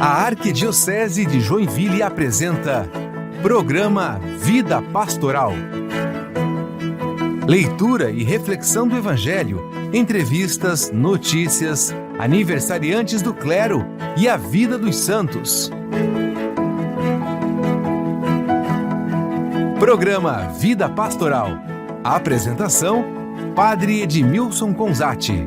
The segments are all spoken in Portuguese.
A Arquidiocese de Joinville apresenta Programa Vida Pastoral. Leitura e reflexão do Evangelho, entrevistas, notícias, aniversariantes do clero e a vida dos santos. Programa Vida Pastoral. A apresentação, Padre Edmilson Conzatti.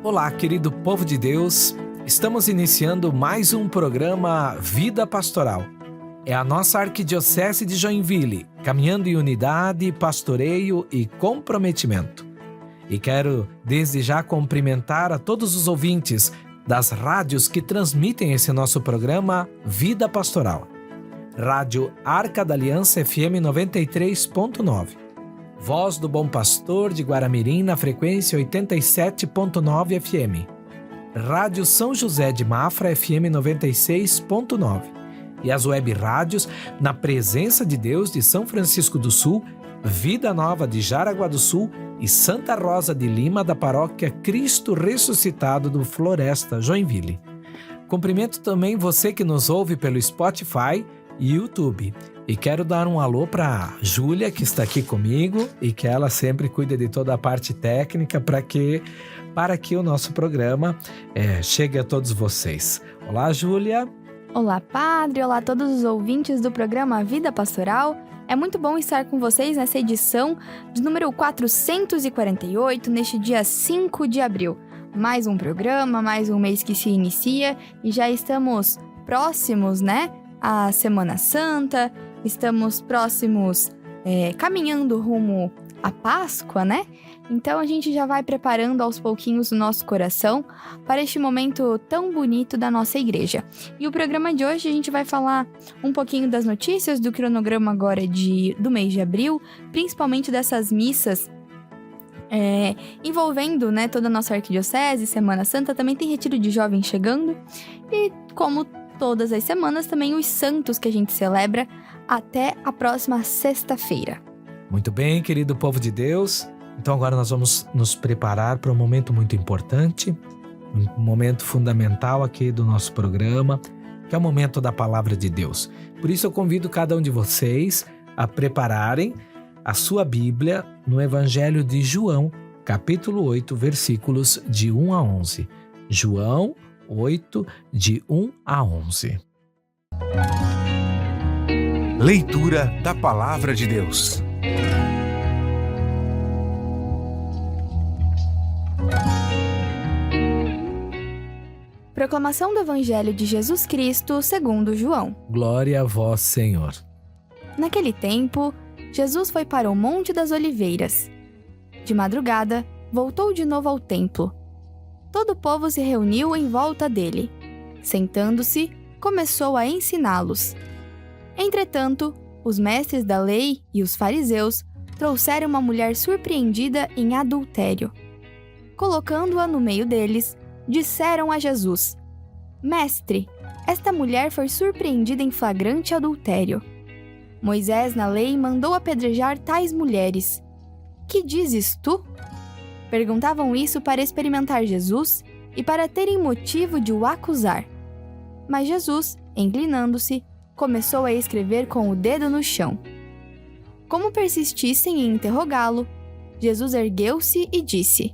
Olá, querido povo de Deus, estamos iniciando mais um programa Vida Pastoral. É a nossa Arquidiocese de Joinville, caminhando em unidade, pastoreio e comprometimento. E quero desde já cumprimentar a todos os ouvintes das rádios que transmitem esse nosso programa Vida Pastoral. Rádio Arca da Aliança FM 93.9. Voz do Bom Pastor de Guaramirim na frequência 87.9 FM. Rádio São José de Mafra FM 96.9. E as web rádios Na Presença de Deus de São Francisco do Sul, Vida Nova de Jaraguá do Sul e Santa Rosa de Lima da paróquia Cristo Ressuscitado do Floresta, Joinville. Cumprimento também você que nos ouve pelo Spotify e YouTube. E quero dar um alô para a Júlia, que está aqui comigo e que ela sempre cuida de toda a parte técnica para que o nosso programa chegue a todos vocês. Olá, Júlia. Olá, Padre. Olá a todos os ouvintes do programa Vida Pastoral. É muito bom estar com vocês nessa edição de número 448, neste dia 5 de abril. Mais um programa, mais um mês que se inicia e já estamos próximos, à Semana Santa. Estamos próximos, caminhando rumo à Páscoa, Então a gente já vai preparando aos pouquinhos o nosso coração para este momento tão bonito da nossa igreja. E o programa de hoje a gente vai falar um pouquinho das notícias do cronograma agora do mês de abril, principalmente dessas missas envolvendo toda a nossa arquidiocese, Semana Santa, também tem retiro de jovens chegando e, como todas as semanas, também os santos que a gente celebra até a próxima sexta-feira. Muito bem, querido povo de Deus. Então agora nós vamos nos preparar para um momento muito importante, um momento fundamental aqui do nosso programa, que é o momento da Palavra de Deus. Por isso eu convido cada um de vocês a prepararem a sua Bíblia no Evangelho de João, capítulo 8, versículos de 1 a 11. João 8, de 1 a 11. Leitura da Palavra de Deus. Proclamação do Evangelho de Jesus Cristo segundo João. Glória a vós, Senhor. Naquele tempo, Jesus foi para o Monte das Oliveiras. De madrugada, voltou de novo ao templo. Todo o povo se reuniu em volta dele. Sentando-se, começou a ensiná-los. Entretanto, os mestres da lei e os fariseus trouxeram uma mulher surpreendida em adultério. Colocando-a no meio deles, disseram a Jesus: Mestre, esta mulher foi surpreendida em flagrante adultério. Moisés na lei mandou apedrejar tais mulheres. Que dizes tu? Perguntavam isso para experimentar Jesus e para terem motivo de o acusar. Mas Jesus, inclinando-se, começou a escrever com o dedo no chão. Como persistissem em interrogá-lo, Jesus ergueu-se e disse: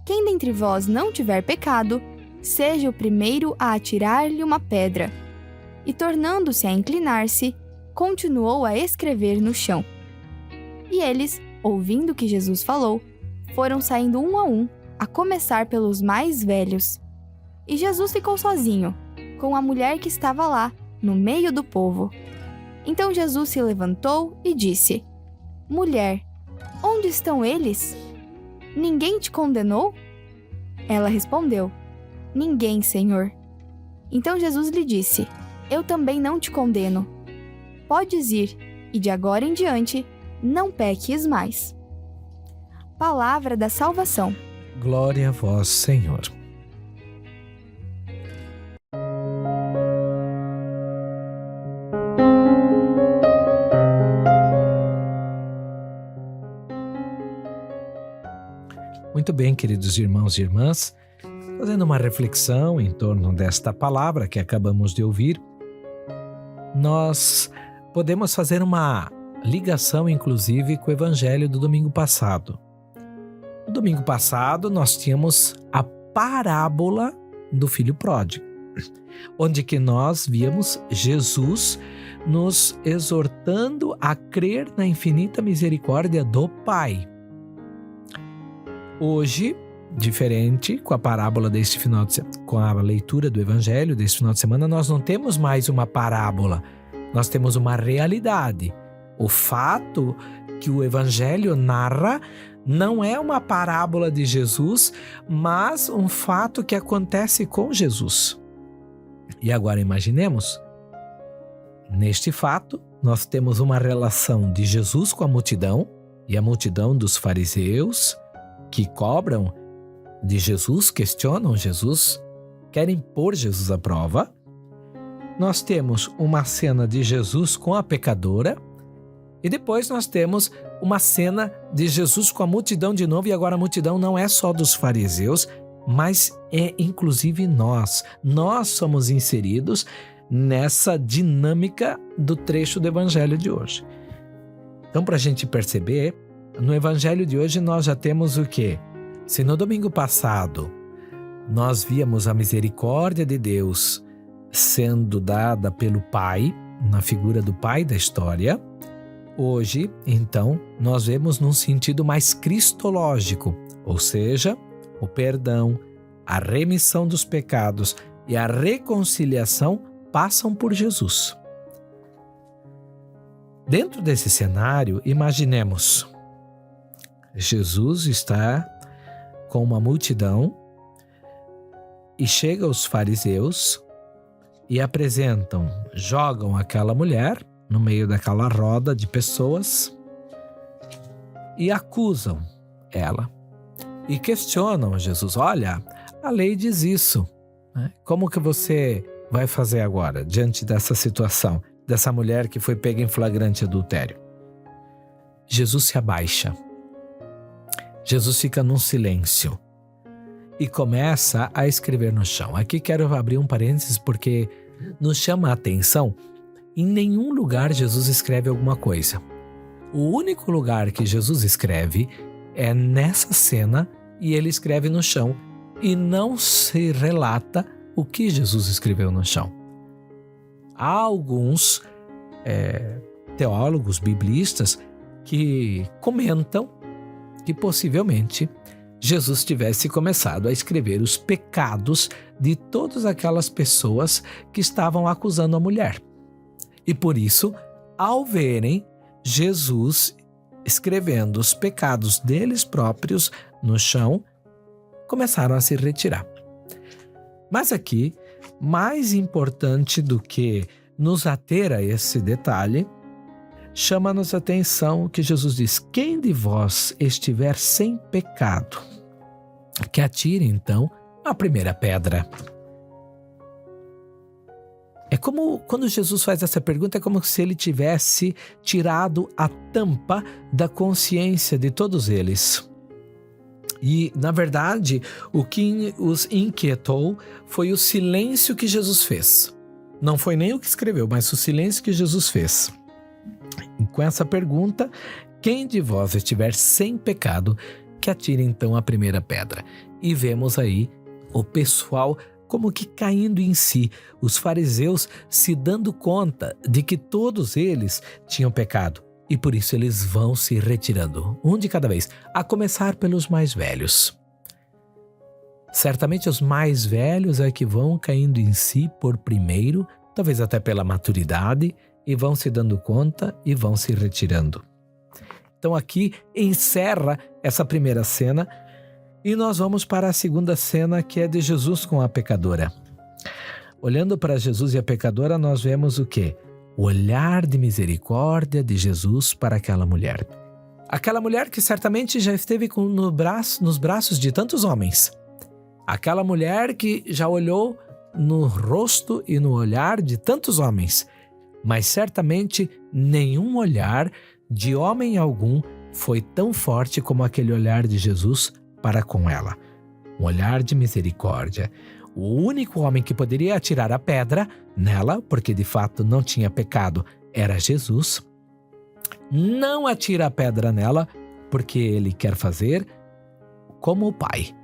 Quem dentre vós não tiver pecado, seja o primeiro a atirar-lhe uma pedra. E tornando-se a inclinar-se, continuou a escrever no chão. E eles, ouvindo o que Jesus falou, foram saindo um, a começar pelos mais velhos. E Jesus ficou sozinho, com a mulher que estava lá, no meio do povo. Então Jesus se levantou e disse: Mulher, onde estão eles? Ninguém te condenou? Ela respondeu: Ninguém, Senhor. Então Jesus lhe disse: Eu também não te condeno. Podes ir, e de agora em diante, não peques mais. Palavra da salvação. Glória a vós, Senhor. Muito bem, queridos irmãos e irmãs, fazendo uma reflexão em torno desta palavra que acabamos de ouvir, nós podemos fazer uma ligação, inclusive, com o evangelho do domingo passado. No domingo passado, nós tínhamos a parábola do filho pródigo, onde que nós víamos Jesus nos exortando a crer na infinita misericórdia do Pai. Hoje, diferente, com a parábola deste final de semana, com a leitura do evangelho deste final de semana, nós não temos mais uma parábola, nós temos uma realidade. O fato que o evangelho narra não é uma parábola de Jesus, mas um fato que acontece com Jesus. E agora imaginemos, neste fato, nós temos uma relação de Jesus com a multidão e a multidão dos fariseus que cobram de Jesus, questionam Jesus, querem pôr Jesus à prova. Nós temos uma cena de Jesus com a pecadora e depois nós temos uma cena de Jesus com a multidão de novo, e agora a multidão não é só dos fariseus, mas é inclusive nós. Nós somos inseridos nessa dinâmica do trecho do evangelho de hoje. Então, para a gente perceber, no evangelho de hoje nós já temos o quê? Se no domingo passado nós víamos a misericórdia de Deus sendo dada pelo Pai, na figura do Pai da história, hoje, então, nós vemos num sentido mais cristológico, ou seja, o perdão, a remissão dos pecados e a reconciliação passam por Jesus. Dentro desse cenário, imaginemos, Jesus está com uma multidão e chega os fariseus e apresentam, jogam aquela mulher no meio daquela roda de pessoas e acusam ela e questionam Jesus. Olha, a lei diz isso, né? Como que você vai fazer agora diante dessa situação, dessa mulher que foi pega em flagrante adultério? Jesus se abaixa. Jesus fica num silêncio e começa a escrever no chão. Aqui quero abrir um parênteses porque nos chama a atenção. Em nenhum lugar Jesus escreve alguma coisa. O único lugar que Jesus escreve é nessa cena, e ele escreve no chão e não se relata o que Jesus escreveu no chão. Há alguns teólogos biblistas que comentam que possivelmente Jesus tivesse começado a escrever os pecados de todas aquelas pessoas que estavam acusando a mulher. E por isso, ao verem Jesus escrevendo os pecados deles próprios no chão, começaram a se retirar. Mas aqui, mais importante do que nos ater a esse detalhe, chama-nos a atenção que Jesus diz: quem de vós estiver sem pecado, que atire então a primeira pedra. É como quando Jesus faz essa pergunta, é como se ele tivesse tirado a tampa da consciência de todos eles. E, na verdade, o que os inquietou foi o silêncio que Jesus fez. Não foi nem o que escreveu, mas o silêncio que Jesus fez. E com essa pergunta, quem de vós estiver sem pecado, que atire então a primeira pedra. E vemos aí o pessoal como que caindo em si, os fariseus se dando conta de que todos eles tinham pecado. E por isso eles vão se retirando, um de cada vez, a começar pelos mais velhos. Certamente os mais velhos é que vão caindo em si por primeiro, talvez até pela maturidade, e vão se dando conta e vão se retirando. Então aqui encerra essa primeira cena e nós vamos para a segunda cena, que é de Jesus com a pecadora. Olhando para Jesus e a pecadora, nós vemos o quê? O olhar de misericórdia de Jesus para aquela mulher. Aquela mulher que certamente já esteve nos braços de tantos homens. Aquela mulher que já olhou no rosto e no olhar de tantos homens. Mas certamente nenhum olhar de homem algum foi tão forte como aquele olhar de Jesus para com ela. Um olhar de misericórdia. O único homem que poderia atirar a pedra nela, porque de fato não tinha pecado, era Jesus. Não atira a pedra nela, porque ele quer fazer como o Pai.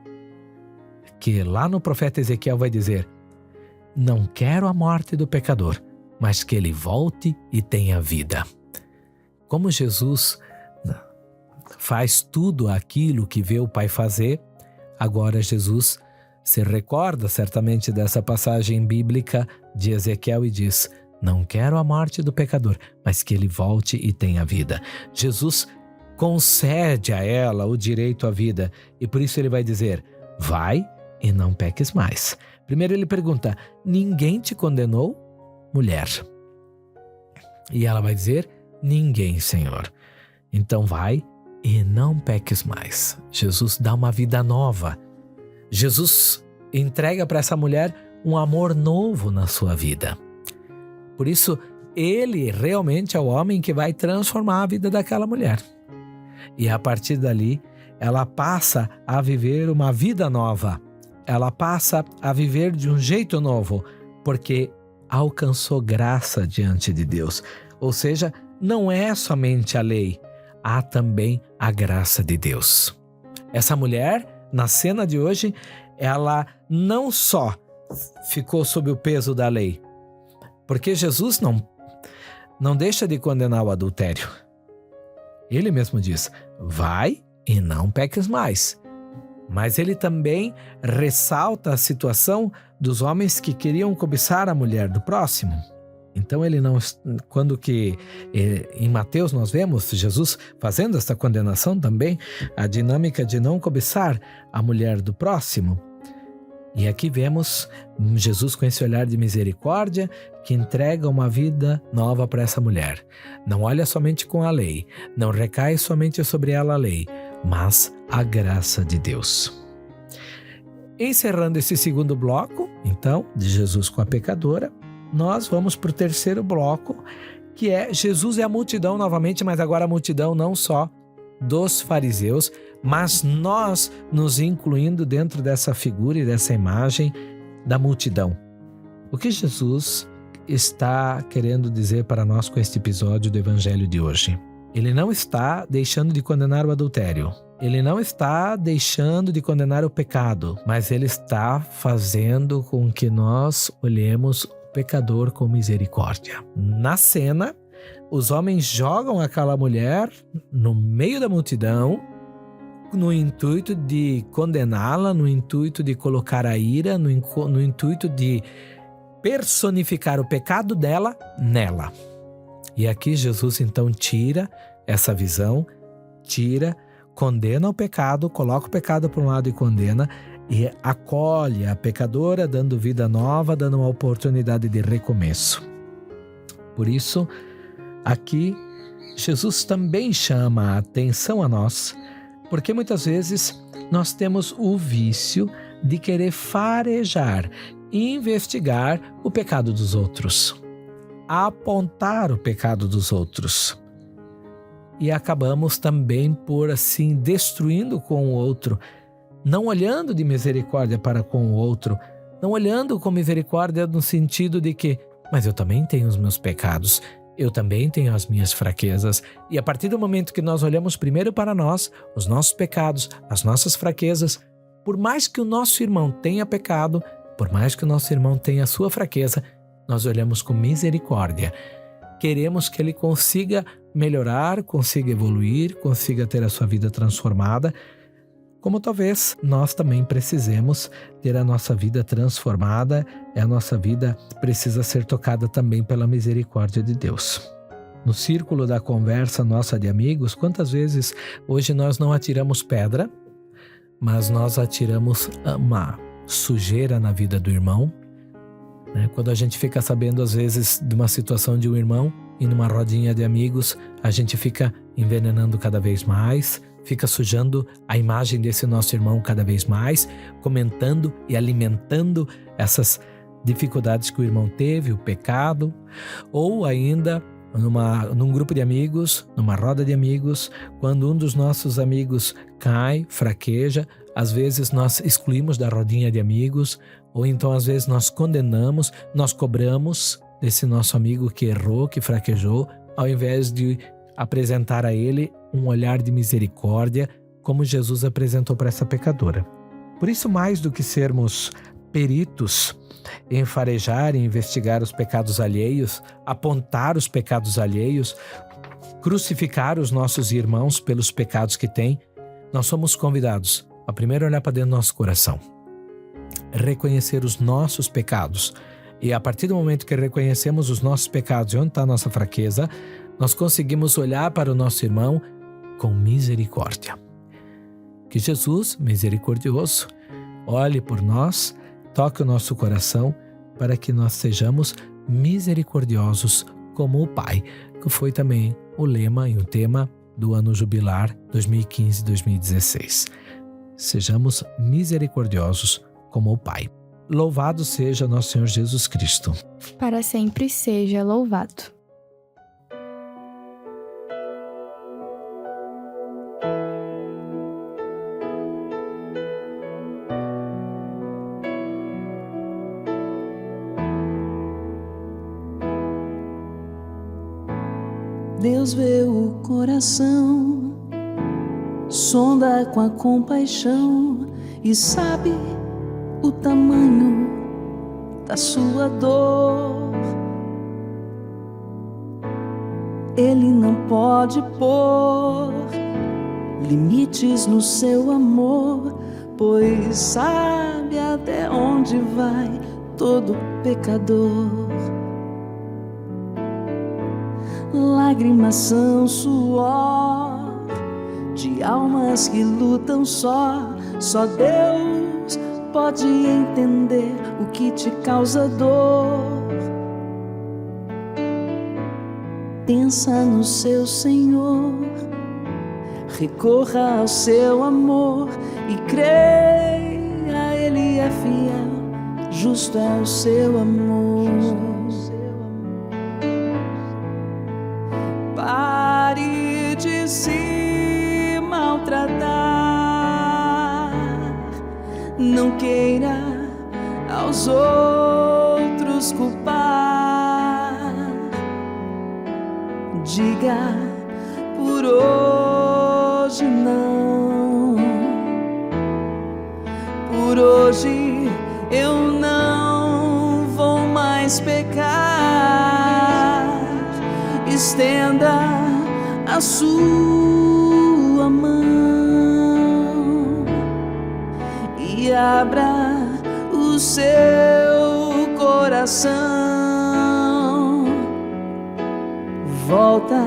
Que lá no profeta Ezequiel vai dizer: não quero a morte do pecador, mas que ele volte e tenha vida. Como Jesus faz tudo aquilo que vê o Pai fazer, agora Jesus se recorda certamente dessa passagem bíblica de Ezequiel e diz: não quero a morte do pecador, mas que ele volte e tenha vida. Jesus concede a ela o direito à vida e por isso ele vai dizer: vai e não peques mais. Primeiro ele pergunta: ninguém te condenou, mulher? E ela vai dizer: ninguém, Senhor. Então vai e não peques mais. Jesus dá uma vida nova. Jesus entrega para essa mulher um amor novo na sua vida. Por isso, ele realmente é o homem que vai transformar a vida daquela mulher. E a partir dali, ela passa a viver uma vida nova. Ela passa a viver de um jeito novo, porque alcançou graça diante de Deus. Ou seja, não é somente a lei, há também a graça de Deus. Essa mulher, na cena de hoje, ela não só ficou sob o peso da lei, porque Jesus não deixa de condenar o adultério. Ele mesmo diz: vai e não peques mais. Mas ele também ressalta a situação dos homens que queriam cobiçar a mulher do próximo. Então ele não, quando que em Mateus nós vemos Jesus fazendo essa condenação também, a dinâmica de não cobiçar a mulher do próximo. E aqui vemos Jesus com esse olhar de misericórdia que entrega uma vida nova para essa mulher. Não olha somente com a lei, não recai somente sobre ela a lei, mas a graça de Deus. Encerrando esse segundo bloco, então, de Jesus com a pecadora, nós vamos para o terceiro bloco, que é Jesus e a multidão novamente, mas agora a multidão não só dos fariseus, mas nós nos incluindo dentro dessa figura e dessa imagem da multidão. O que Jesus está querendo dizer para nós com este episódio do Evangelho de hoje? Ele não está deixando de condenar o adultério. Ele não está deixando de condenar o pecado, mas ele está fazendo com que nós olhemos o pecador com misericórdia. Na cena, os homens jogam aquela mulher no meio da multidão, no intuito de condená-la, no intuito de colocar a ira, no intuito de personificar o pecado dela nela. E aqui Jesus então tira essa visão, condena o pecado, coloca o pecado para um lado e condena, e acolhe a pecadora, dando vida nova, dando uma oportunidade de recomeço. Por isso, aqui, Jesus também chama a atenção a nós, porque muitas vezes nós temos o vício de querer farejar, investigar o pecado dos outros, apontar o pecado dos outros. E acabamos também por assim destruindo com o outro, não olhando de misericórdia para com o outro, não olhando com misericórdia no sentido de que, mas eu também tenho os meus pecados, eu também tenho as minhas fraquezas. E a partir do momento que nós olhamos primeiro para nós, os nossos pecados, as nossas fraquezas, por mais que o nosso irmão tenha pecado, por mais que o nosso irmão tenha a sua fraqueza, nós olhamos com misericórdia. Queremos que ele consiga melhorar, consiga evoluir, consiga ter a sua vida transformada, como talvez nós também precisemos ter a nossa vida transformada, e a nossa vida precisa ser tocada também pela misericórdia de Deus. No círculo da conversa nossa de amigos, quantas vezes hoje nós não atiramos pedra, mas nós atiramos uma sujeira na vida do irmão, né? Quando a gente fica sabendo às vezes de uma situação de um irmão e numa rodinha de amigos, a gente fica envenenando cada vez mais, fica sujando a imagem desse nosso irmão cada vez mais, comentando e alimentando essas dificuldades que o irmão teve, o pecado, ou ainda num grupo de amigos, numa roda de amigos, quando um dos nossos amigos cai, fraqueja, Às vezes nós excluímos da rodinha de amigos, ou então às vezes nós condenamos, nós cobramos desse nosso amigo que errou, que fraquejou, ao invés de apresentar a ele um olhar de misericórdia, como Jesus apresentou para essa pecadora. Por isso, mais do que sermos peritos em farejar e investigar os pecados alheios, apontar os pecados alheios, crucificar os nossos irmãos pelos pecados que têm, nós somos convidados a primeiro olhar para dentro do nosso coração, reconhecer os nossos pecados. E a partir do momento que reconhecemos os nossos pecados e onde está a nossa fraqueza, nós conseguimos olhar para o nosso irmão com misericórdia. Que Jesus, misericordioso, olhe por nós, toque o nosso coração para que nós sejamos misericordiosos como o Pai, que foi também o lema e o tema do ano jubilar 2015-2016. Sejamos misericordiosos como o Pai. Louvado seja nosso Senhor Jesus Cristo. Para sempre seja louvado. Deus vê o coração, sonda com a compaixão e sabe o tamanho da sua dor. Ele não pode pôr limites no seu amor, pois sabe até onde vai todo pecador. Lágrimas são suor de almas que lutam só. Só Deus pode entender o que te causa dor. Pensa no seu Senhor, recorra ao seu amor e creia, Ele é fiel, justo é o seu amor. Pare de se maltratar, não queira aos outros culpar. Diga por hoje não, por hoje eu não vou mais pecar. Estenda a sua mão e abra o seu coração. Volta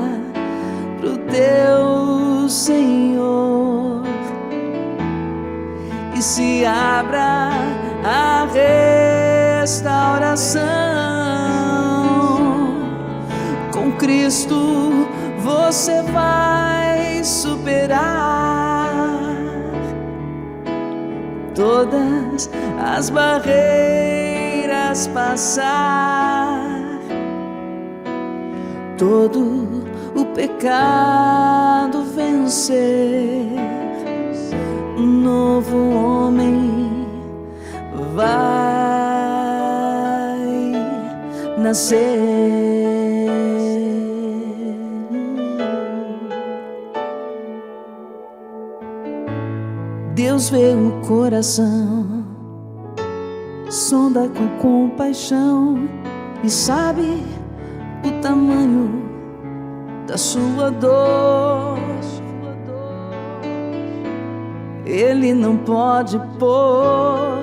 pro teu Senhor e se abra a restauração. Com Cristo você vai superar todas as barreiras, passar todo o pecado, vencer. Um novo homem vai nascer. Deus vê o coração, sonda com compaixão e sabe o tamanho da sua dor. Ele não pode pôr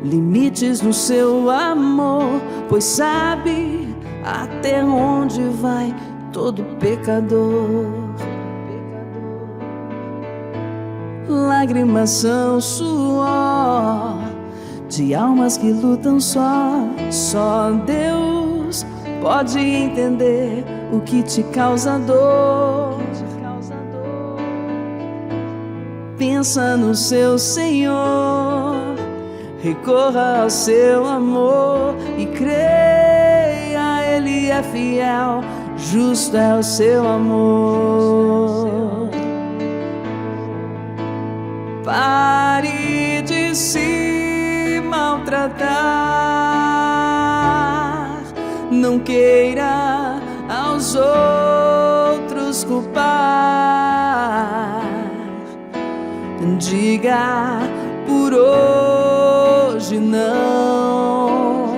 limites no seu amor, pois sabe até onde vai todo pecador. Lágrimas são suor de almas que lutam só. Só Deus pode entender o que te causa dor. Pensa no seu Senhor, recorra ao seu amor e creia, Ele é fiel, justo é o seu amor. Pai, de se maltratar. Não queira aos outros culpar. Diga por hoje não.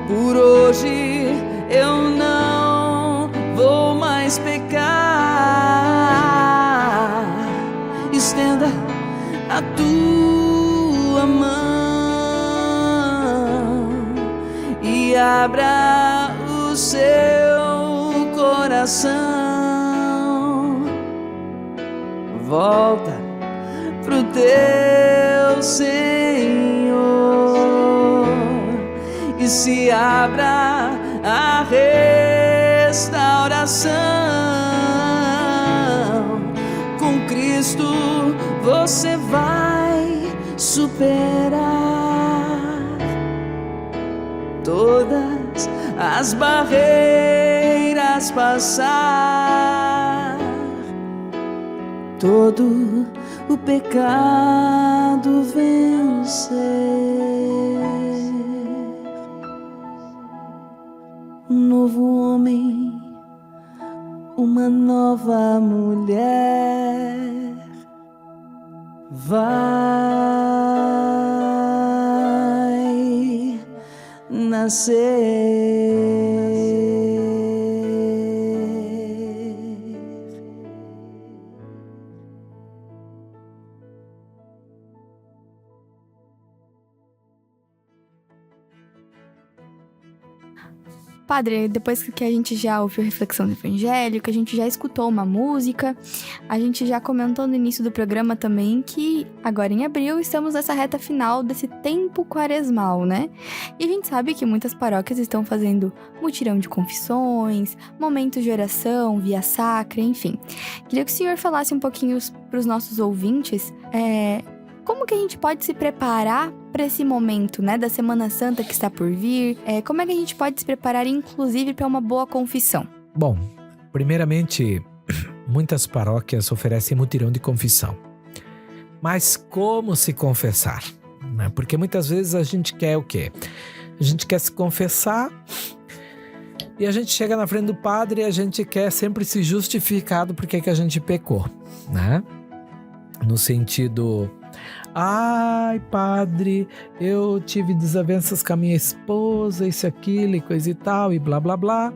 Por hoje eu não vou mais pecar. Estenda a tua mão e abra o seu coração. Volta pro teu Senhor e se abra a restauração. Com Cristo você vai superar todas as barreiras, passar todo o pecado, vencer. Um novo homem, uma nova mulher vai nascer. Padre, depois que a gente já ouviu a reflexão do Evangelho, que a gente já escutou uma música, a gente já comentou no início do programa também que agora em abril estamos nessa reta final desse tempo quaresmal, né? E a gente sabe que muitas paróquias estão fazendo mutirão de confissões, momentos de oração, via sacra, enfim. Queria que o senhor falasse um pouquinho para os nossos ouvintes, como que a gente pode se preparar para esse momento, né, da Semana Santa que está por vir? Como é que a gente pode se preparar, inclusive, para uma boa confissão? Bom, primeiramente, muitas paróquias oferecem mutirão de confissão. Mas como se confessar? Porque muitas vezes a gente quer o quê? A gente quer se confessar e a gente chega na frente do padre e a gente quer sempre se justificar do porquê que a gente pecou, né? No sentido... Ai, padre, eu tive desavenças com a minha esposa, isso, aquilo e coisa e tal, e blá, blá, blá.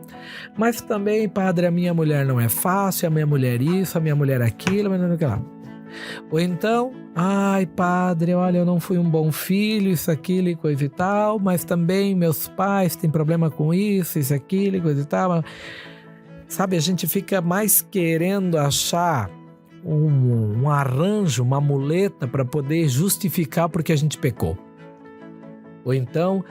Mas também, padre, a minha mulher não é fácil, a minha mulher isso, a minha mulher aquilo, mas não sei lá. Ou então, ai, padre, olha, eu não fui um bom filho, isso, aquilo e coisa e tal, mas também meus pais têm problema com isso, aquilo e coisa e tal. Sabe, a gente fica mais querendo achar um arranjo, uma muleta para poder justificar porque a gente pecou. Ou então,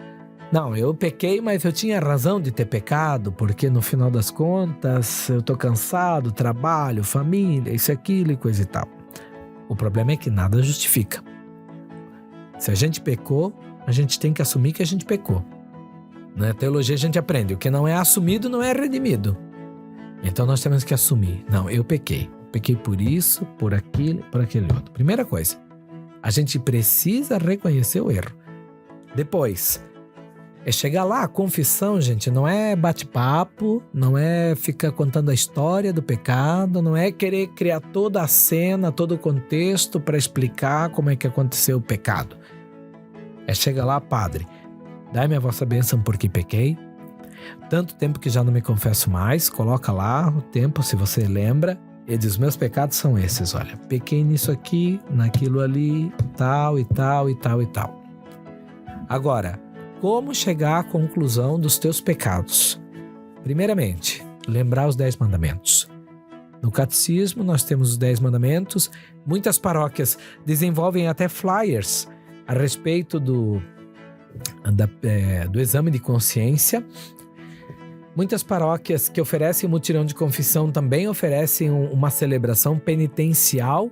não, eu pequei, mas eu tinha razão de ter pecado, porque no final das contas eu tô cansado, trabalho, família, isso, aquilo e coisa e tal. O problema é que nada justifica. Se a gente pecou, a gente tem que assumir que a gente pecou. Na teologia a gente aprende, o que não é assumido não é redimido. Então nós temos que assumir, não, eu pequei. Pequei por isso, por aquilo, por aquele outro. Primeira coisa, a gente precisa reconhecer o erro. Depois, é chegar lá, a confissão, gente, não é bate-papo, não é ficar contando a história do pecado, não é querer criar toda a cena, todo o contexto para explicar como é que aconteceu o pecado. É chegar lá, padre, dai-me a vossa bênção porque pequei. Tanto tempo que já não me confesso mais, coloca lá o tempo, se você lembra. Ele diz, meus pecados são esses, olha, pequei nisso aqui, naquilo ali, tal e tal e tal e tal. Agora, como chegar à conclusão dos teus pecados? Primeiramente, lembrar os 10 mandamentos. No catecismo nós temos os 10 mandamentos, muitas paróquias desenvolvem até flyers a respeito do exame de consciência. Muitas paróquias que oferecem mutirão de confissão também oferecem uma celebração penitencial,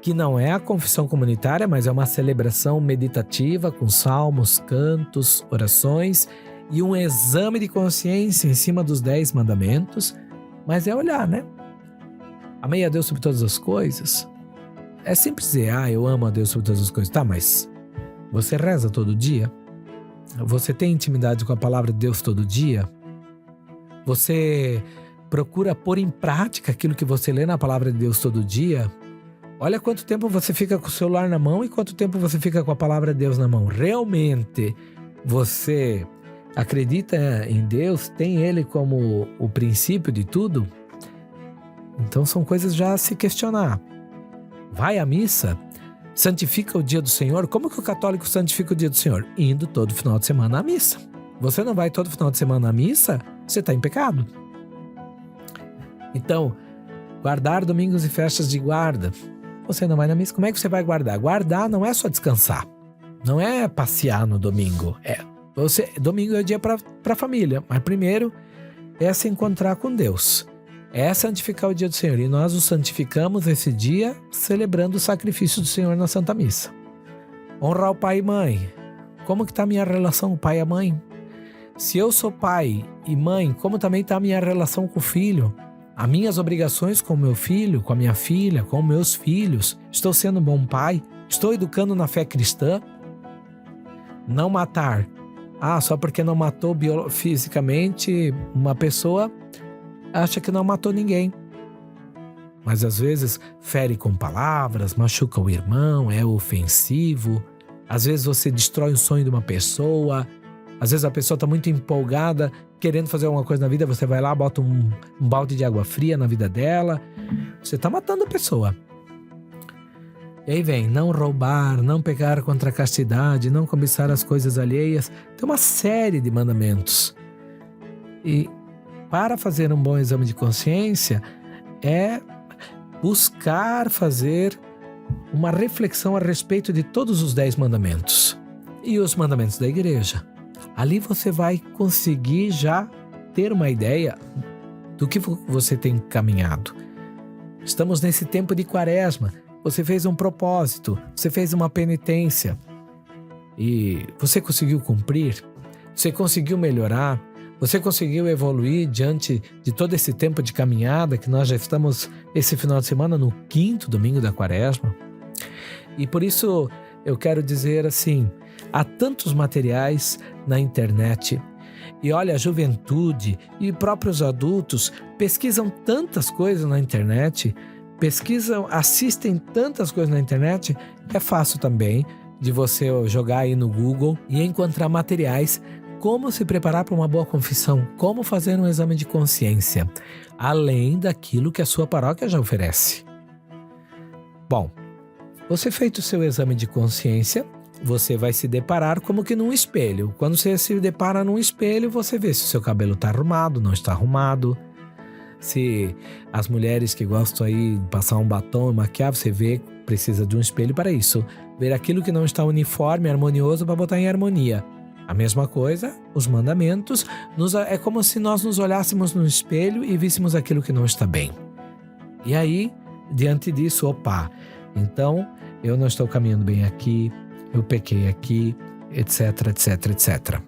que não é a confissão comunitária, mas é uma celebração meditativa com salmos, cantos, orações e um exame de consciência em cima dos 10 mandamentos. Mas é olhar, né? Amei a Deus sobre todas as coisas. É simples dizer, eu amo a Deus sobre todas as coisas. Tá, mas você reza todo dia? Você tem intimidade com a palavra de Deus todo dia? Você procura pôr em prática aquilo que você lê na palavra de Deus todo dia? Olha quanto tempo você fica com o celular na mão e quanto tempo você fica com a palavra de Deus na mão. Realmente você acredita em Deus? Tem Ele como o princípio de tudo? Então são coisas já a se questionar. Vai à missa? Santifica o dia do Senhor? Como que o católico santifica o dia do Senhor? Indo todo final de semana à missa. Você não vai todo final de semana à missa? Você está em pecado. Então, guardar domingos e festas de guarda. Você não vai na missa, como é que você vai guardar? Guardar não é só descansar. Não é passear no domingo. Domingo é o dia para a família. Mas primeiro é se encontrar com Deus. É santificar o dia do Senhor. E nós o santificamos esse dia celebrando o sacrifício do Senhor na Santa Missa. Honrar o pai e mãe. Como que está a minha relação com o pai e a mãe? Se eu sou pai e mãe, como também está a minha relação com o filho? As minhas obrigações com o meu filho, com a minha filha, com meus filhos. Estou sendo um bom pai? Estou educando na fé cristã? Não matar. Só porque não matou fisicamente uma pessoa, acha que não matou ninguém. Mas às vezes fere com palavras, machuca o irmão, é ofensivo. Às vezes você destrói o sonho de uma pessoa. Às vezes a pessoa está muito empolgada, querendo fazer alguma coisa na vida, você vai lá, bota um balde de água fria na vida dela. Você está matando a pessoa. E aí vem, não roubar, não pecar contra a castidade, não cobiçar as coisas alheias. Tem uma série de mandamentos. E para fazer um bom exame de consciência, é buscar fazer uma reflexão a respeito de todos os 10 mandamentos. E os mandamentos da igreja. Ali você vai conseguir já ter uma ideia do que você tem caminhado. Estamos nesse tempo de quaresma. Você fez um propósito, você fez uma penitência e você conseguiu cumprir, você conseguiu melhorar, você conseguiu evoluir diante de todo esse tempo de caminhada que nós já estamos esse final de semana no 5º domingo da quaresma. E por isso eu quero dizer assim, há tantos materiais na internet e olha, a juventude e próprios adultos pesquisam tantas coisas na internet, assistem tantas coisas na internet, é fácil também de você jogar aí no Google e encontrar materiais como se preparar para uma boa confissão, como fazer um exame de consciência, além daquilo que a sua paróquia já oferece. Bom, você feito o seu exame de consciência, você vai se deparar como que num espelho. Quando você se depara num espelho, você vê se o seu cabelo está arrumado, não está arrumado. Se as mulheres que gostam aí de passar um batom e maquiar, você vê, precisa de um espelho para isso. Ver aquilo que não está uniforme, harmonioso, para botar em harmonia. A mesma coisa, os mandamentos, é como se nós nos olhássemos no espelho e víssemos aquilo que não está bem. E aí, diante disso, então eu não estou caminhando bem aqui, eu pequei aqui, etc, etc, etc.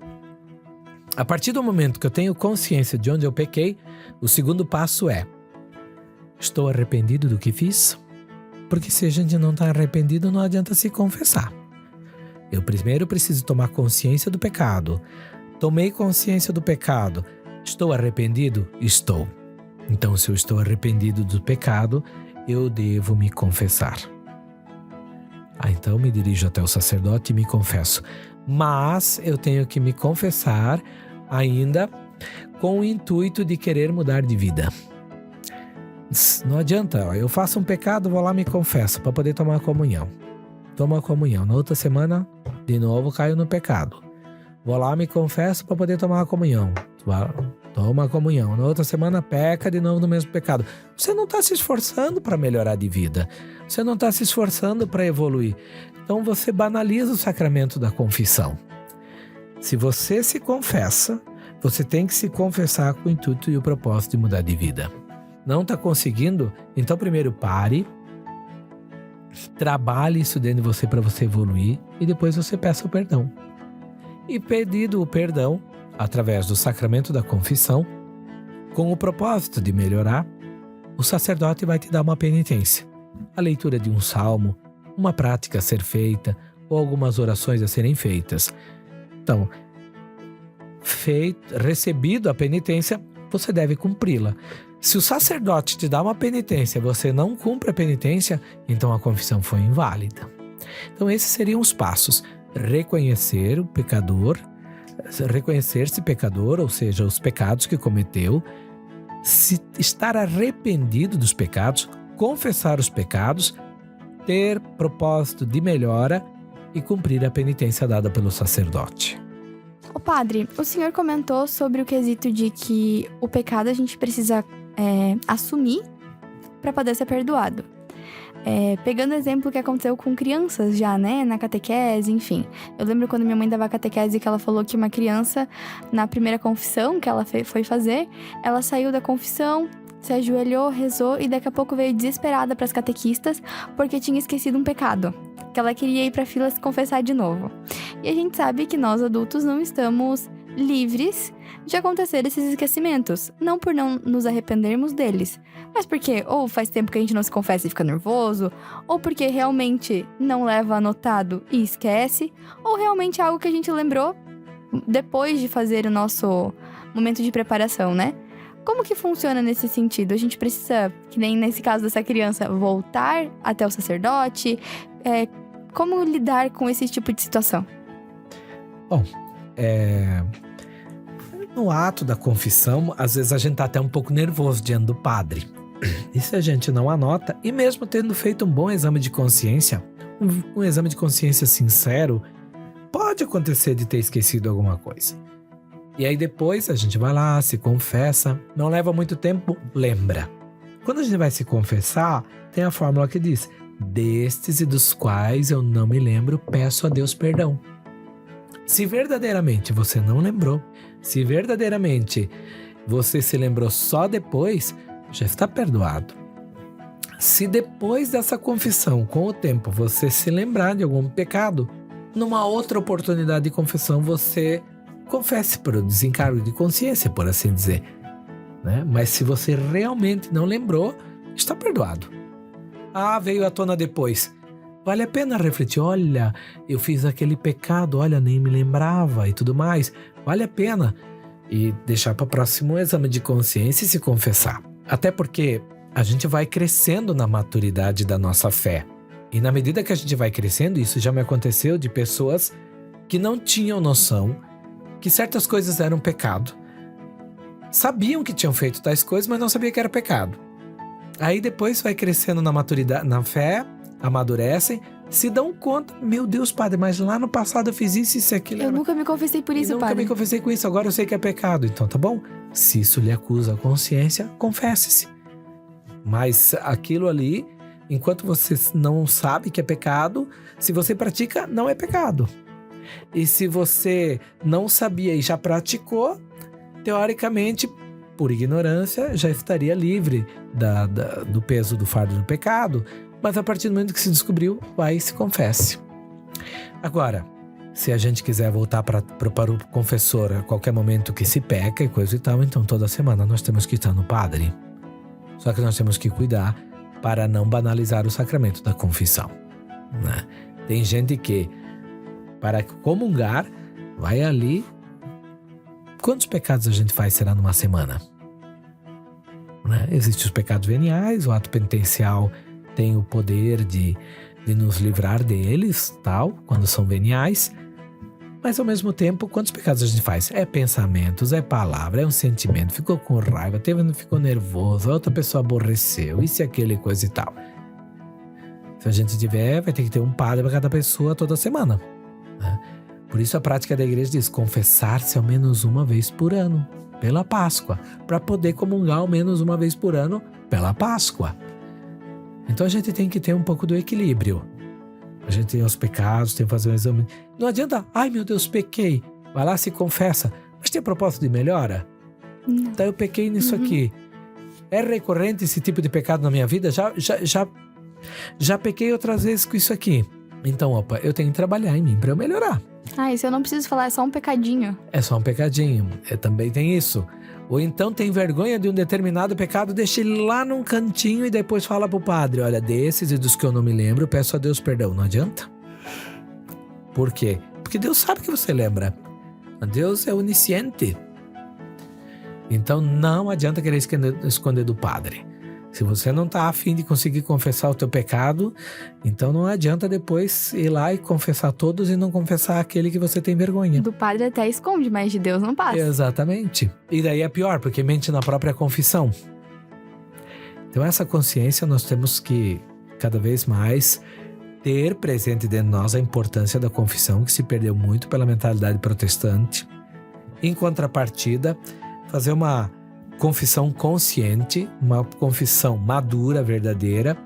A partir do momento que eu tenho consciência de onde eu pequei, o segundo passo é: estou arrependido do que fiz? Porque se a gente não está arrependido, não adianta se confessar. Eu primeiro preciso tomar consciência do pecado. Tomei consciência do pecado. Estou arrependido? Estou. Então, se eu estou arrependido do pecado, eu devo me confessar. Então me dirijo até o sacerdote e me confesso. Mas eu tenho que me confessar ainda com o intuito de querer mudar de vida. Não adianta, eu faço um pecado, vou lá e me confesso para poder tomar a comunhão. Tomo a comunhão. Na outra semana, de novo, caio no pecado. Vou lá, me confesso para poder tomar a comunhão. Toma a comunhão. Na outra semana, peca de novo no mesmo pecado. Você não está se esforçando para melhorar de vida. Você não está se esforçando para evoluir. Então, você banaliza o sacramento da confissão. Se você se confessa, você tem que se confessar com o intuito e o propósito de mudar de vida. Não está conseguindo? Então, primeiro pare. Trabalhe isso dentro de você para você evoluir e depois você peça o perdão. E pedido o perdão, através do sacramento da confissão, com o propósito de melhorar, o sacerdote vai te dar uma penitência. a leitura de um salmo, uma prática a ser feita ou algumas orações a serem feitas. Então, recebido a penitência, você deve cumpri-la. Se o sacerdote te dá uma penitência e você não cumpre a penitência, então a confissão foi inválida. Então esses seriam os passos: reconhecer o pecador, reconhecer-se pecador, ou seja, os pecados que cometeu, estar arrependido dos pecados, confessar os pecados, ter propósito de melhora e cumprir a penitência dada pelo sacerdote. Ô padre, o senhor comentou sobre o quesito de que o pecado a gente precisa assumir para poder ser perdoado. Pegando o exemplo que aconteceu com crianças já, né, na catequese, enfim. Eu lembro quando minha mãe dava catequese que ela falou que uma criança, na primeira confissão que ela foi fazer, ela saiu da confissão, se ajoelhou, rezou e daqui a pouco veio desesperada para as catequistas porque tinha esquecido um pecado, que ela queria ir para a fila se confessar de novo. E a gente sabe que nós adultos não estamos livres de acontecer esses esquecimentos, não por não nos arrependermos deles, mas porque ou faz tempo que a gente não se confessa e fica nervoso, ou porque realmente não leva anotado e esquece, ou realmente é algo que a gente lembrou depois de fazer o nosso momento de preparação, né? Como que funciona nesse sentido? A gente precisa, que nem nesse caso dessa criança, voltar até o sacerdote? Como lidar com esse tipo de situação? Bom, no ato da confissão, às vezes a gente tá até um pouco nervoso diante do padre. E se a gente não anota, e mesmo tendo feito um bom exame de consciência, um exame de consciência sincero, pode acontecer de ter esquecido alguma coisa. E aí depois a gente vai lá, se confessa, não leva muito tempo, lembra. Quando a gente vai se confessar, tem a fórmula que diz: destes e dos quais eu não me lembro, peço a Deus perdão. Se verdadeiramente você não lembrou, se verdadeiramente você se lembrou só depois, já está perdoado. Se depois dessa confissão, com o tempo, você se lembrar de algum pecado, numa outra oportunidade de confissão, você confesse por desencargo de consciência, por assim dizer, né? Mas se você realmente não lembrou, está perdoado. Veio à tona depois. Vale a pena refletir: olha, eu fiz aquele pecado, olha, nem me lembrava e tudo mais. Vale a pena. E deixar para o próximo exame de consciência e se confessar. Até porque a gente vai crescendo na maturidade da nossa fé. E na medida que a gente vai crescendo, isso já me aconteceu de pessoas que não tinham noção que certas coisas eram pecado. Sabiam que tinham feito tais coisas, mas não sabiam que era pecado. Aí depois vai crescendo na maturidade, na fé, amadurecem, se dão conta: meu Deus, padre, mas lá no passado eu fiz isso e aquilo. Eu nunca me confessei por isso, padre. Nunca me confessei com isso, agora eu sei que é pecado. Então tá bom, se isso lhe acusa a consciência, confesse-se. Mas aquilo ali, enquanto você não sabe que é pecado, se você pratica, não é pecado. E se você não sabia e já praticou, teoricamente, por ignorância, já estaria livre do peso do fardo do pecado. Mas a partir do momento que se descobriu, vai e se confesse. Agora, se a gente quiser voltar para o confessor a qualquer momento que se peca e coisa e tal, então toda semana nós temos que estar no padre. Só que nós temos que cuidar para não banalizar o sacramento da confissão, né? Tem gente que, para comungar, vai ali. Quantos pecados a gente faz, será, numa semana? Né? Existem os pecados veniais, o ato penitencial tem o poder de nos livrar deles, tal, quando são veniais. Mas ao mesmo tempo, quantos pecados a gente faz? É pensamentos, é palavra, é um sentimento, ficou com raiva, ficou nervoso, a outra pessoa aborreceu, isso e aquele, coisa e tal. Se a gente tiver, vai ter que ter um padre para cada pessoa toda semana, né? Por isso a prática da igreja diz: confessar-se ao menos uma vez por ano, pela Páscoa, para poder comungar ao menos uma vez por ano pela Páscoa. Então a gente tem que ter um pouco do equilíbrio. A gente tem os pecados, tem que fazer um exame. Não adianta: ai meu Deus, pequei. Vai lá, se confessa. Mas tem propósito de melhora? Não. Então eu pequei nisso aqui. É recorrente esse tipo de pecado na minha vida? Já pequei outras vezes com isso aqui. Então, eu tenho que trabalhar em mim para eu melhorar. Isso eu não preciso falar, é só um pecadinho. É só um pecadinho. Também tem isso. Ou então tem vergonha de um determinado pecado, deixa ele lá num cantinho e depois fala pro padre: olha, desses e dos que eu não me lembro, peço a Deus perdão. Não adianta. Por quê? Porque Deus sabe que você lembra. Deus é onisciente. Então não adianta querer esconder do padre. Se você não está afim de conseguir confessar o teu pecado, então não adianta depois ir lá e confessar todos e não confessar aquele que você tem vergonha. Do padre até esconde, mas de Deus não passa. Exatamente. E daí é pior, porque mente na própria confissão. Então essa consciência nós temos que cada vez mais ter presente dentro de nós a importância da confissão, que se perdeu muito pela mentalidade protestante. Em contrapartida, fazer uma confissão consciente, uma confissão madura, verdadeira,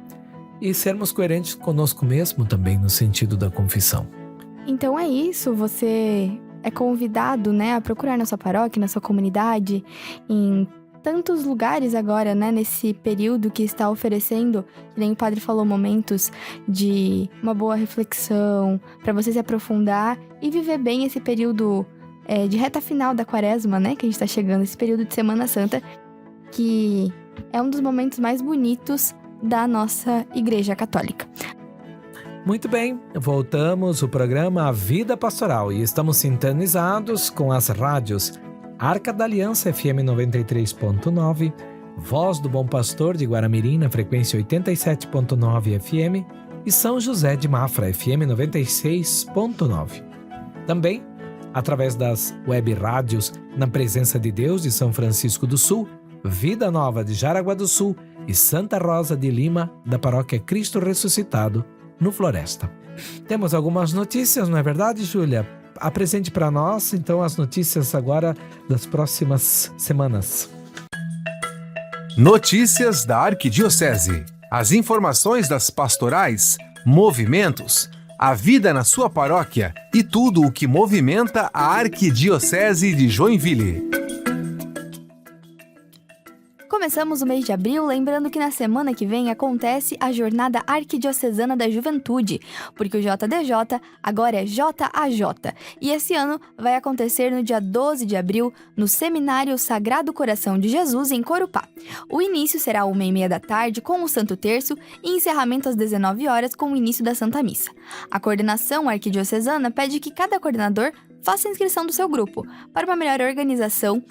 e sermos coerentes conosco mesmo também no sentido da confissão. Então é isso, você é convidado, né, a procurar na sua paróquia, na sua comunidade, em tantos lugares agora, né, nesse período que está oferecendo, que nem o padre falou, momentos de uma boa reflexão, para você se aprofundar e viver bem esse período de reta final da quaresma, né, que a gente tá chegando, esse período de Semana Santa, que é um dos momentos mais bonitos da nossa Igreja Católica. Muito bem, voltamos o programa A Vida Pastoral e estamos sintonizados com as rádios Arca da Aliança FM 93.9, Voz do Bom Pastor de Guaramirim na frequência 87.9 FM e São José de Mafra FM 96.9. Também através das web rádios Na Presença de Deus de São Francisco do Sul, Vida Nova de Jaraguá do Sul e Santa Rosa de Lima da Paróquia Cristo Ressuscitado no Floresta. Temos algumas notícias, não é verdade, Júlia? Apresente para nós, então, as notícias agora das próximas semanas. Notícias da Arquidiocese. As informações das pastorais, movimentos, a vida na sua paróquia e tudo o que movimenta a Arquidiocese de Joinville. Começamos o mês de abril, lembrando que na semana que vem acontece a Jornada Arquidiocesana da Juventude, porque o JDJ agora é JAJ, e esse ano vai acontecer no dia 12 de abril, no Seminário Sagrado Coração de Jesus, em Corupá. O início será 1h30 da tarde, com o Santo Terço, e encerramento às 19 horas, com o início da Santa Missa. A coordenação arquidiocesana pede que cada coordenador faça a inscrição do seu grupo, para uma melhor organização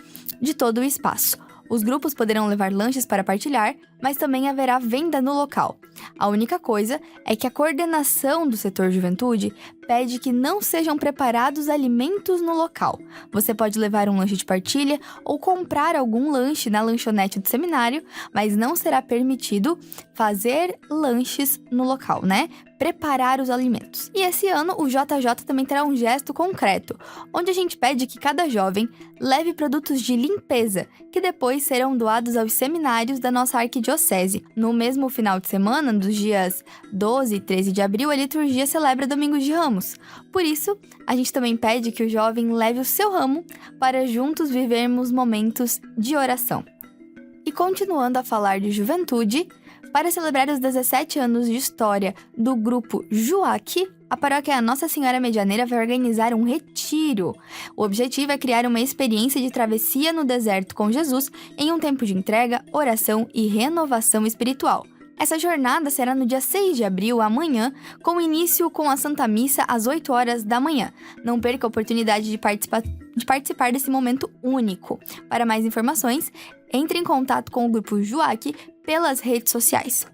de todo o espaço. Os grupos poderão levar lanches para partilhar, mas também haverá venda no local. A única coisa é que a coordenação do setor juventude pede que não sejam preparados alimentos no local. Você pode levar um lanche de partilha ou comprar algum lanche na lanchonete do seminário, mas não será permitido fazer lanches no local, né? Preparar os alimentos. E esse ano o JJ também terá um gesto concreto, onde a gente pede que cada jovem leve produtos de limpeza, que depois serão doados aos seminários da nossa arquidiocese. No mesmo final de semana, dos dias 12 e 13 de abril, a liturgia celebra Domingos de Ramos. Por isso, a gente também pede que o jovem leve o seu ramo para juntos vivermos momentos de oração. E continuando a falar de juventude, para celebrar os 17 anos de história do grupo JUAC, a paróquia Nossa Senhora Medianeira vai organizar um retiro. O objetivo é criar uma experiência de travessia no deserto com Jesus em um tempo de entrega, oração e renovação espiritual. Essa jornada será no dia 6 de abril, amanhã, com início com a Santa Missa às 8 horas da manhã. Não perca a oportunidade de participar desse momento único. Para mais informações, entre em contato com o grupo JUAC pelas redes sociais.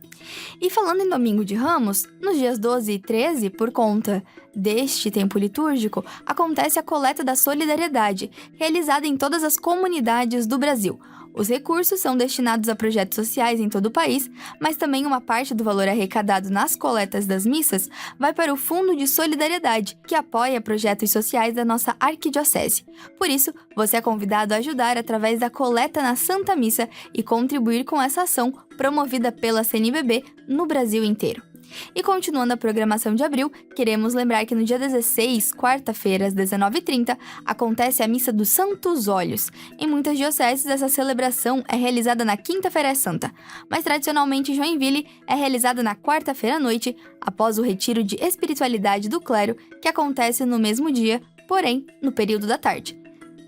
E falando em Domingo de Ramos, nos dias 12 e 13, por conta deste tempo litúrgico, acontece a coleta da solidariedade, realizada em todas as comunidades do Brasil. Os recursos são destinados a projetos sociais em todo o país, mas também uma parte do valor arrecadado nas coletas das missas vai para o Fundo de Solidariedade, que apoia projetos sociais da nossa arquidiocese. Por isso, você é convidado a ajudar através da coleta na Santa Missa e contribuir com essa ação promovida pela CNBB no Brasil inteiro. E continuando a programação de abril, queremos lembrar que no dia 16, quarta-feira, às 19h30, acontece a Missa dos Santos Olhos. Em muitas dioceses, essa celebração é realizada na Quinta-feira Santa, mas tradicionalmente em Joinville é realizada na quarta-feira à noite, após o retiro de espiritualidade do clero, que acontece no mesmo dia, porém no período da tarde.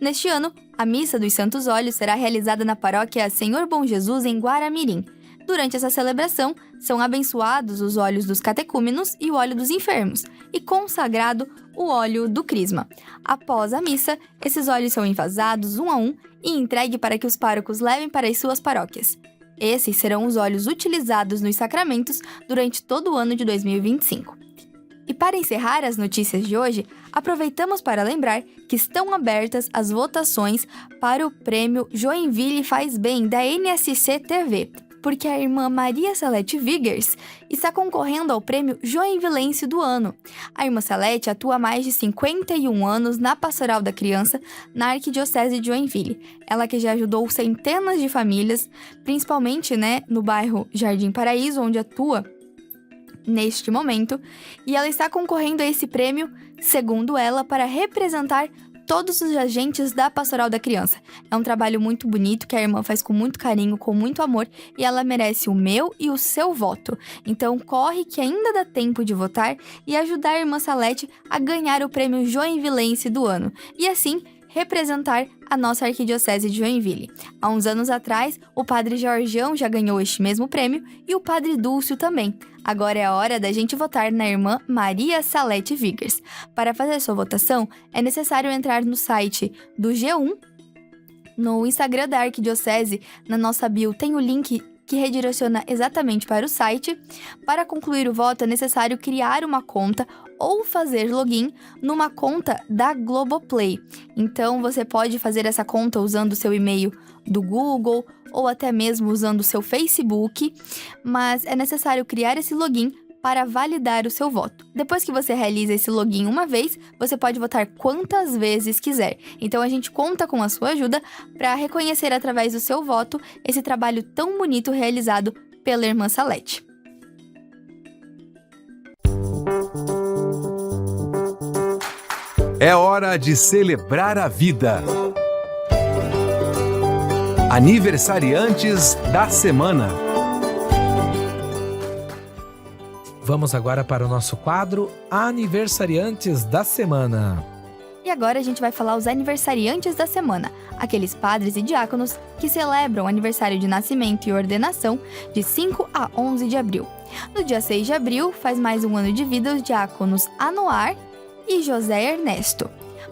Neste ano, a Missa dos Santos Óleos será realizada na paróquia Senhor Bom Jesus, em Guaramirim. Durante essa celebração, são abençoados os óleos dos catecúmenos e o óleo dos enfermos, e consagrado o óleo do crisma. Após a missa, esses óleos são envasados um a um e entregues para que os párocos levem para as suas paróquias. Esses serão os óleos utilizados nos sacramentos durante todo o ano de 2025. E para encerrar as notícias de hoje, aproveitamos para lembrar que estão abertas as votações para o prêmio Joinville Faz Bem da NSC TV, porque a irmã Maria Salete Vigers está concorrendo ao prêmio Joinvilense do ano. A irmã Salete atua há mais de 51 anos na Pastoral da Criança, na Arquidiocese de Joinville. Ela que já ajudou centenas de famílias, principalmente no bairro Jardim Paraíso, onde atua neste momento, e ela está concorrendo a esse prêmio, segundo ela, para representar todos os agentes da Pastoral da Criança. É um trabalho muito bonito que a irmã faz com muito carinho, com muito amor, e ela merece o meu e o seu voto. Então corre que ainda dá tempo de votar e ajudar a irmã Salete a ganhar o prêmio Joinvilense do ano, e assim representar a nossa Arquidiocese de Joinville. Há uns anos atrás, o padre Jorgeão já ganhou este mesmo prêmio e o padre Dúlcio também. Agora é a hora da gente votar na irmã Maria Salete Vigers. Para fazer sua votação, é necessário entrar no site do G1, no Instagram da Arquidiocese, na nossa bio tem o link que redireciona exatamente para o site. Para concluir o voto, é necessário criar uma conta ou fazer login numa conta da Globoplay. Então, você pode fazer essa conta usando o seu e-mail do Google ou até mesmo usando o seu Facebook, mas é necessário criar esse login para validar o seu voto. Depois que você realiza esse login uma vez, você pode votar quantas vezes quiser. Então a gente conta com a sua ajuda para reconhecer através do seu voto esse trabalho tão bonito realizado pela irmã Salete. É hora de celebrar a vida. Aniversariantes da semana. Vamos agora para o nosso quadro Aniversariantes da Semana. E agora a gente vai falar os aniversariantes da semana, aqueles padres e diáconos que celebram o aniversário de nascimento e ordenação de 5 a 11 de abril. No dia 6 de abril, faz mais um ano de vida os diáconos Anuar e José Ernesto.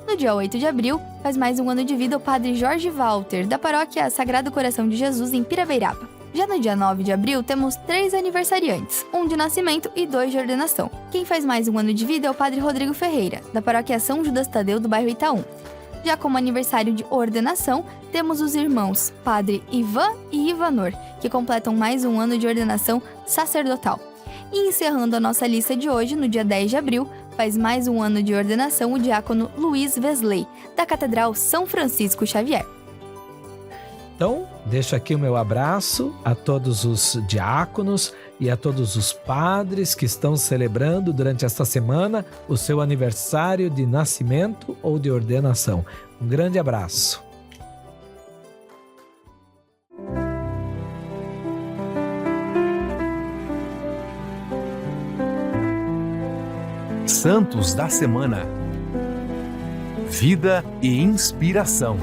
No dia 8 de abril, faz mais um ano de vida o padre Jorge Walter, da paróquia Sagrado Coração de Jesus, em Pirabeiraba. Já no dia 9 de abril, temos 3 aniversariantes, um de nascimento e 2 de ordenação. Quem faz mais um ano de vida é o padre Rodrigo Ferreira, da paróquia São Judas Tadeu, do bairro Itaú. Já como aniversário de ordenação, temos os irmãos padre Ivan e Ivanor, que completam mais um ano de ordenação sacerdotal. E encerrando a nossa lista de hoje, no dia 10 de abril, faz mais um ano de ordenação o diácono Luiz Wesley, da Catedral São Francisco Xavier. Então, deixo aqui o meu abraço a todos os diáconos e a todos os padres que estão celebrando durante esta semana o seu aniversário de nascimento ou de ordenação. Um grande abraço. Santos da semana. Vida e inspiração.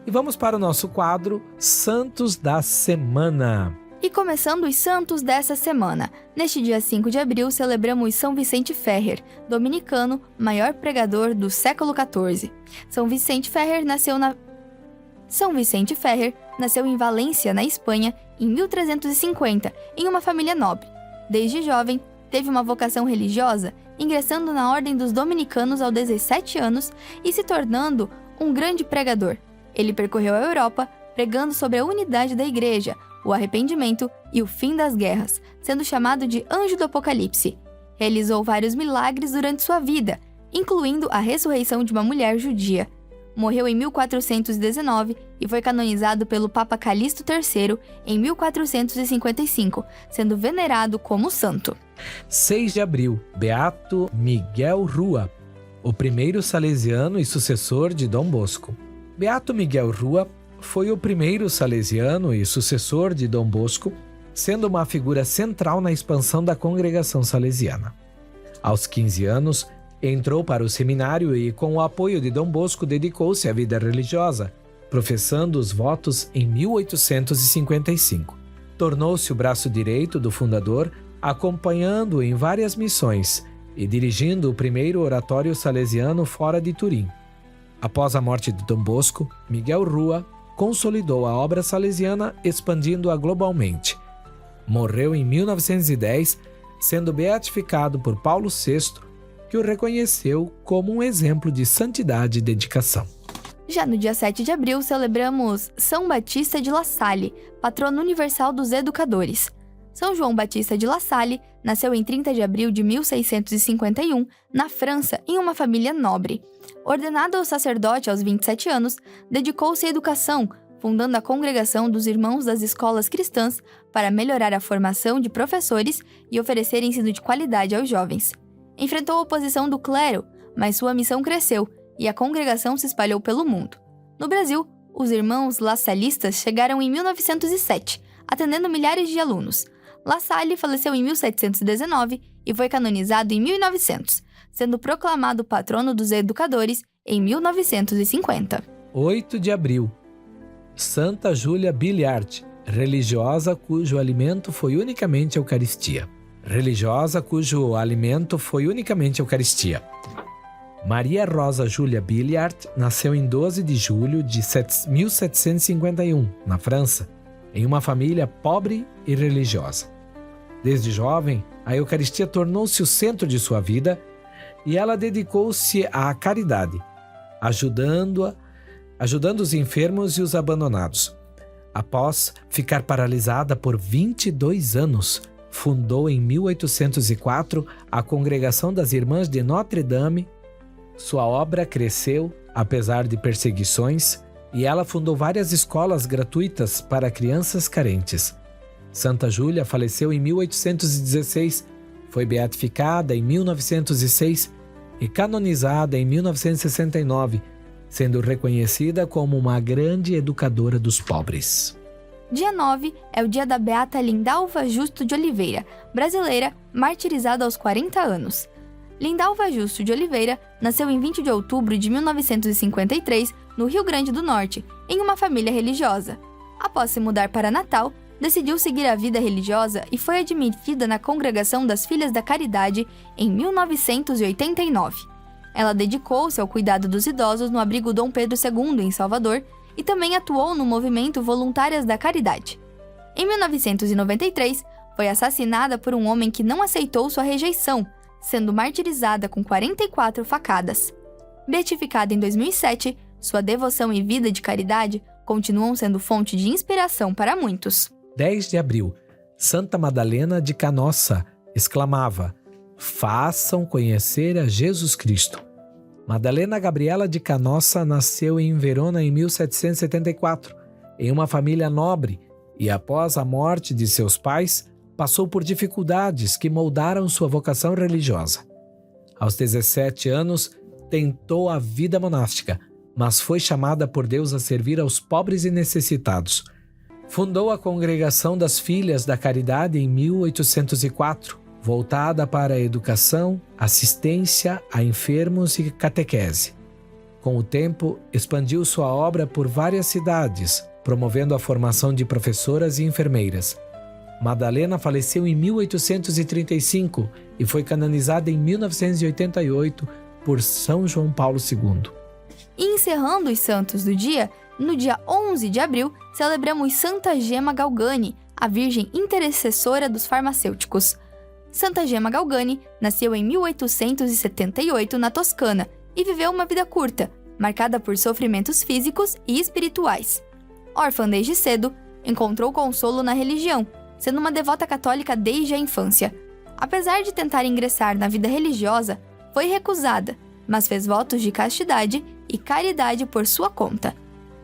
E vamos para o nosso quadro Santos da Semana. E começando os santos dessa semana. Neste dia 5 de abril, celebramos São Vicente Ferrer, dominicano, maior pregador do século XIV. São Vicente Ferrer nasceu em Valência, na Espanha, em 1350, em uma família nobre. Desde jovem, teve uma vocação religiosa, ingressando na Ordem dos Dominicanos aos 17 anos e se tornando um grande pregador. Ele percorreu a Europa, pregando sobre a unidade da Igreja, o arrependimento e o fim das guerras, sendo chamado de Anjo do Apocalipse. Realizou vários milagres durante sua vida, incluindo a ressurreição de uma mulher judia. Morreu em 1419 e foi canonizado pelo Papa Calixto III em 1455, sendo venerado como santo. 6 de abril, Beato Miguel Rua, o primeiro salesiano e sucessor de Dom Bosco. Beato Miguel Rua foi o primeiro salesiano e sucessor de Dom Bosco, sendo uma figura central na expansão da congregação salesiana. Aos 15 anos, Entrou para o seminário e, com o apoio de Dom Bosco, dedicou-se à vida religiosa, professando os votos em 1855. Tornou-se o braço direito do fundador, acompanhando-o em várias missões e dirigindo o primeiro oratório salesiano fora de Turim. Após a morte de Dom Bosco, Miguel Rua consolidou a obra salesiana, expandindo-a globalmente. Morreu em 1910, sendo beatificado por Paulo VI, que o reconheceu como um exemplo de santidade e dedicação. Já no dia 7 de abril, celebramos São Batista de La Salle, patrono universal dos educadores. São João Batista de La Salle nasceu em 30 de abril de 1651, na França, em uma família nobre. Ordenado ao sacerdote aos 27 anos, dedicou-se à educação, fundando a Congregação dos Irmãos das Escolas Cristãs para melhorar a formação de professores e oferecer ensino de qualidade aos jovens. Enfrentou a oposição do clero, mas sua missão cresceu e a congregação se espalhou pelo mundo. No Brasil, os irmãos lasallistas chegaram em 1907, atendendo milhares de alunos. La Salle faleceu em 1719 e foi canonizado em 1900, sendo proclamado patrono dos educadores em 1950. 8 de abril. Santa Júlia Billiart, religiosa cujo alimento foi unicamente a Eucaristia. Religiosa cujo alimento foi unicamente a Eucaristia. Maria Rosa Júlia Billiart nasceu em 12 de julho de 1751, na França, em uma família pobre e religiosa. Desde jovem, a Eucaristia tornou-se o centro de sua vida e ela dedicou-se à caridade, ajudando os enfermos e os abandonados. Após ficar paralisada por 22 anos, fundou em 1804 a Congregação das Irmãs de Notre-Dame. Sua obra cresceu, apesar de perseguições, e ela fundou várias escolas gratuitas para crianças carentes. Santa Júlia faleceu em 1816, foi beatificada em 1906 e canonizada em 1969, sendo reconhecida como uma grande educadora dos pobres. Dia 9 é o dia da beata Lindalva Justo de Oliveira, brasileira, martirizada aos 40 anos. Lindalva Justo de Oliveira nasceu em 20 de outubro de 1953, no Rio Grande do Norte, em uma família religiosa. Após se mudar para Natal, decidiu seguir a vida religiosa e foi admitida na Congregação das Filhas da Caridade em 1989. Ela dedicou-se ao cuidado dos idosos no abrigo Dom Pedro II, em Salvador, e também atuou no movimento Voluntárias da Caridade. Em 1993, foi assassinada por um homem que não aceitou sua rejeição, sendo martirizada com 44 facadas. Beatificada em 2007, sua devoção e vida de caridade continuam sendo fonte de inspiração para muitos. 10 de abril. Santa Madalena de Canossa exclamava: "Façam conhecer a Jesus Cristo". Madalena Gabriela de Canossa nasceu em Verona em 1774, em uma família nobre, e após a morte de seus pais, passou por dificuldades que moldaram sua vocação religiosa. Aos 17 anos, tentou a vida monástica, mas foi chamada por Deus a servir aos pobres e necessitados. Fundou a Congregação das Filhas da Caridade em 1804, voltada para a educação, assistência a enfermos e catequese. Com o tempo, expandiu sua obra por várias cidades, promovendo a formação de professoras e enfermeiras. Madalena faleceu em 1835 e foi canonizada em 1988 por São João Paulo II. E encerrando os santos do dia, no dia 11 de abril, celebramos Santa Gema Galgani, a Virgem Intercessora dos Farmacêuticos. Santa Gema Galgani nasceu em 1878 na Toscana e viveu uma vida curta, marcada por sofrimentos físicos e espirituais. Órfã desde cedo, encontrou consolo na religião, sendo uma devota católica desde a infância. Apesar de tentar ingressar na vida religiosa, foi recusada, mas fez votos de castidade e caridade por sua conta.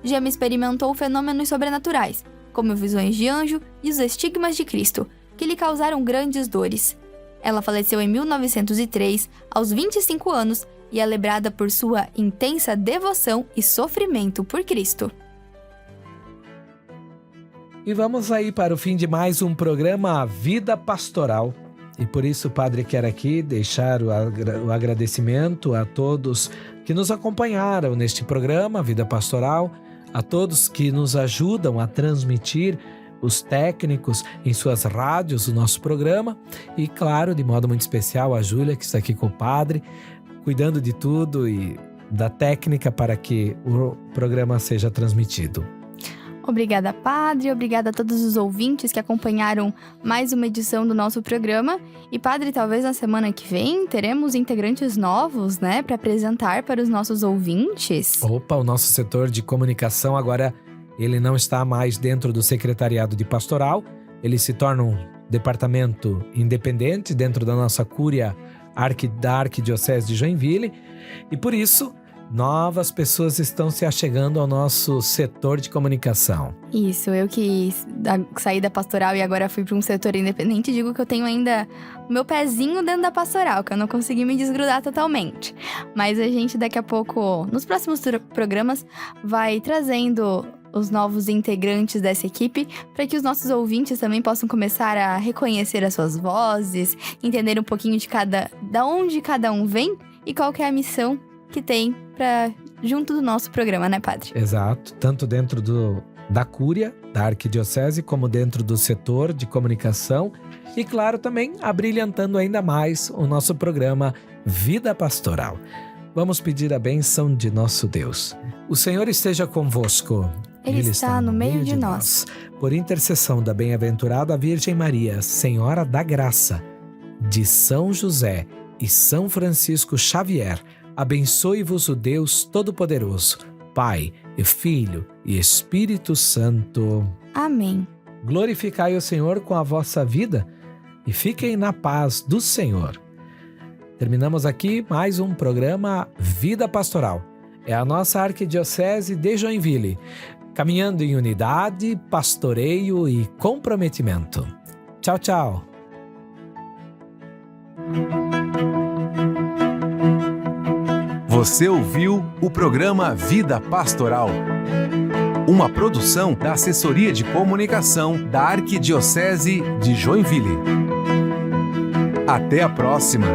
Gema experimentou fenômenos sobrenaturais, como visões de anjo e os estigmas de Cristo, que lhe causaram grandes dores. Ela faleceu em 1903, aos 25 anos, e é lembrada por sua intensa devoção e sofrimento por Cristo. E vamos aí para o fim de mais um programa Vida Pastoral. E por isso, Padre, quero aqui deixar o agradecimento a todos que nos acompanharam neste programa Vida Pastoral, a todos que nos ajudam a transmitir, os técnicos em suas rádios, o nosso programa, e claro, de modo muito especial, a Júlia, que está aqui com o Padre, cuidando de tudo e da técnica para que o programa seja transmitido. Obrigada, Padre. Obrigada a todos os ouvintes que acompanharam mais uma edição do nosso programa. E, Padre, talvez na semana que vem teremos integrantes novos, né, para apresentar para os nossos ouvintes. Opa, o nosso setor de comunicação agora, ele não está mais dentro do Secretariado de Pastoral, ele se torna um departamento independente dentro da nossa cúria da Arquidiocese de Joinville, e por isso novas pessoas estão se achegando ao nosso setor de comunicação. Isso, eu que saí da pastoral e agora fui para um setor independente, digo que eu tenho ainda o meu pezinho dentro da pastoral, que eu não consegui me desgrudar totalmente. Mas a gente daqui a pouco, nos próximos programas, vai trazendo os novos integrantes dessa equipe, para que os nossos ouvintes também possam começar a reconhecer as suas vozes, entender um pouquinho da onde cada um vem e qual que é a missão que tem junto do nosso programa, né, Padre? Exato, tanto dentro da cúria, da Arquidiocese, como dentro do setor de comunicação e, claro, também abrilhantando ainda mais o nosso programa Vida Pastoral. Vamos pedir a bênção de nosso Deus. O Senhor esteja convosco. Ele está no meio de nós. Por intercessão da bem-aventurada Virgem Maria, Senhora da Graça, de São José e São Francisco Xavier, abençoe-vos o Deus Todo-Poderoso, Pai e Filho e Espírito Santo. Amém. Glorificai o Senhor com a vossa vida e fiquem na paz do Senhor. Terminamos aqui mais um programa Vida Pastoral. É a nossa Arquidiocese de Joinville, caminhando em unidade, pastoreio e comprometimento. Tchau, tchau. Você ouviu o programa Vida Pastoral, uma produção da Assessoria de Comunicação da Arquidiocese de Joinville. Até a próxima!